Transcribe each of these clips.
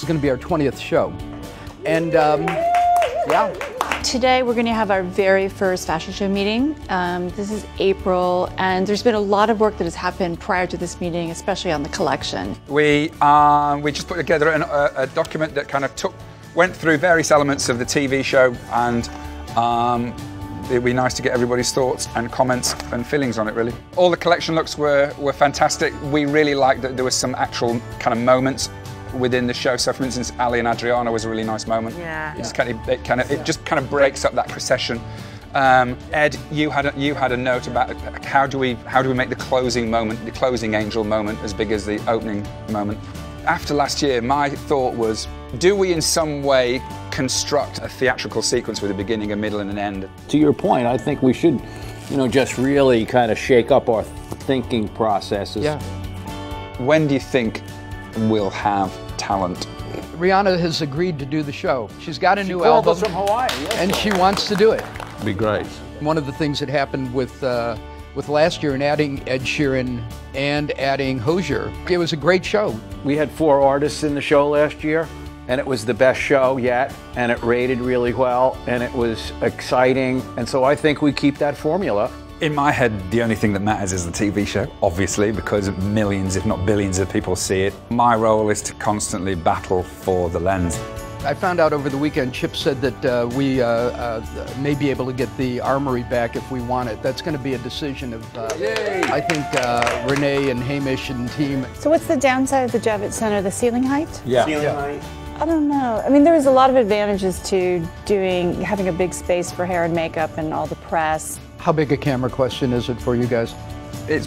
is going to be our 20th show. And yeah. Today we're going to have our very first fashion show meeting. This is April, and there's been a lot of work that has happened prior to this meeting, especially on the collection. We just put together a document that kind of went through various elements of the TV show, and it'd be nice to get everybody's thoughts and comments and feelings on it, really. All the collection looks were fantastic. We really liked that there was some actual kind of moments within the show. So, for instance, Ali and Adriana was a really nice moment. Yeah. It just kind of breaks up that procession. Ed, you had a note about how do we make the closing moment, the closing angel moment, as big as the opening moment. After last year, my thought was, do we in some way construct a theatrical sequence with a beginning, a middle, and an end? To your point, I think we should, just really kind of shake up our thinking processes. Yeah. When do you think we'll have talent? Rihanna has agreed to do the show. She's got a new album. album From Hawaii, yes, and she wants to do it. It'd be great. One of the things that happened with last year and adding Ed Sheeran and adding Hozier, it was a great show. We had 4 artists in the show last year, and it was the best show yet, and it rated really well, and it was exciting, and so I think we keep that formula. In my head, the only thing that matters is the TV show, obviously, because millions, if not billions, of people see it. My role is to constantly battle for the lens. I found out over the weekend, Chip said that we may be able to get the Armory back if we want it. That's going to be a decision of, I think, Renee and Hamish and team. So what's the downside of the Javits Center? The ceiling height? Yeah. Ceiling height. I don't know. I mean, there was a lot of advantages to having a big space for hair and makeup and all the press. How big a camera question is it for you guys? It's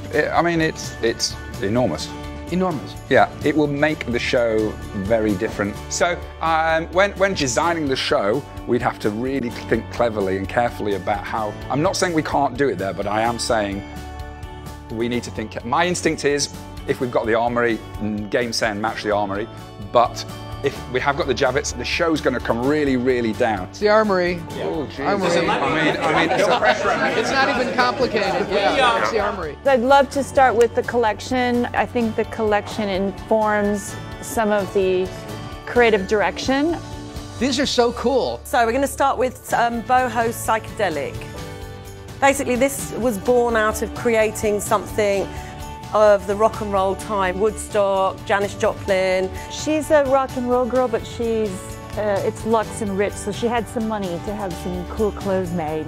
enormous. Enormous. Yeah, it will make the show very different. So when designing the show, we'd have to really think cleverly and carefully about how, I'm not saying we can't do it there, but I am saying we need to think. My instinct is, if we've got the Armory, game, say, and match the Armory, but if we have got the Javits, the show's going to come really, really down. It's the Armory. Yeah. Oh, geez. Armory. I mean, it's not even complicated. Yeah, it's the Armory. I'd love to start with the collection. I think the collection informs some of the creative direction. These are so cool. So we're going to start with boho psychedelic. Basically, this was born out of creating something of the rock and roll time. Woodstock, Janis Joplin. She's a rock and roll girl, but it's luxe and rich, so she had some money to have some cool clothes made.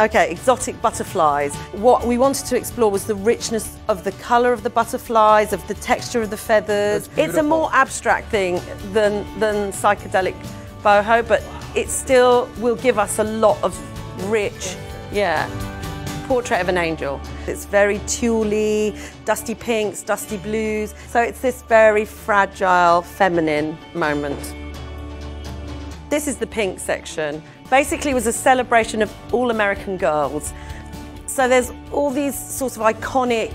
Okay, exotic butterflies. What we wanted to explore was the richness of the colour of the butterflies, of the texture of the feathers. It's a more abstract thing than psychedelic boho, but it still will give us a lot of rich, portrait of an angel. It's very tuley, dusty pinks, dusty blues. So it's this very fragile, feminine moment. This is the pink section. Basically, it was a celebration of all American girls. So there's all these sorts of iconic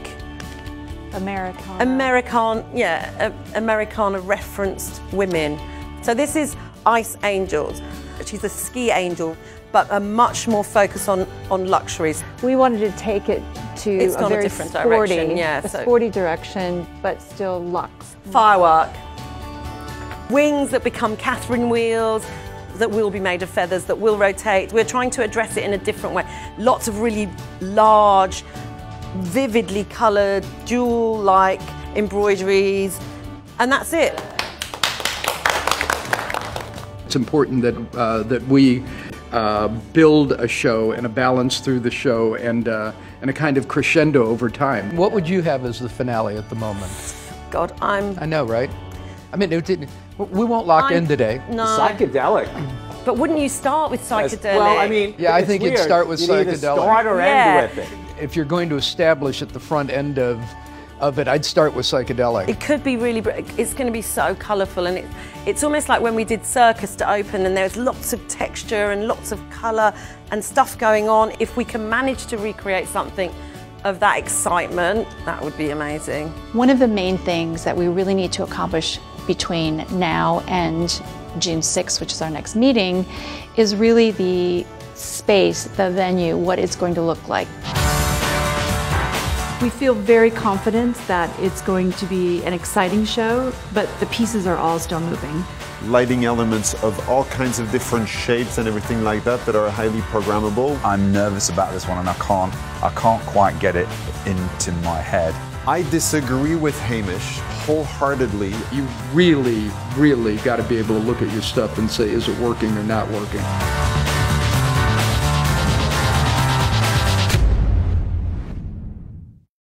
Americana referenced women. So this is Ice Angels. She's a ski angel, but a much more focus on luxuries. We wanted to take it to a very different sporty, direction, sporty direction, but still luxe. Firework. Wings that become Catherine wheels, that will be made of feathers, that will rotate. We're trying to address it in a different way. Lots of really large, vividly coloured, jewel-like embroideries, and that's it. It's important that we build a show and a balance through the show and a kind of crescendo over time. What would you have as the finale at the moment? God, I know, right? I mean, we won't lock in today. No. Psychedelic. But wouldn't you start with psychedelic? Well, I mean, yeah, I think you'd start with psychedelic. Either start or end with it. If you're going to establish at the front end of it, I'd start with psychedelic. It could be really, it's going to be so colourful, and it's almost like when we did Circus to open, and there's lots of texture and lots of colour and stuff going on. If we can manage to recreate something of that excitement, that would be amazing. One of the main things that we really need to accomplish between now and June 6th, which is our next meeting, is really the space, the venue, what it's going to look like. We feel very confident that it's going to be an exciting show, but the pieces are all still moving. Lighting elements of all kinds of different shapes and everything like that that are highly programmable. I'm nervous about this one and I can't quite get it into my head. I disagree with Hamish wholeheartedly. You really, really got to be able to look at your stuff and say, is it working or not working?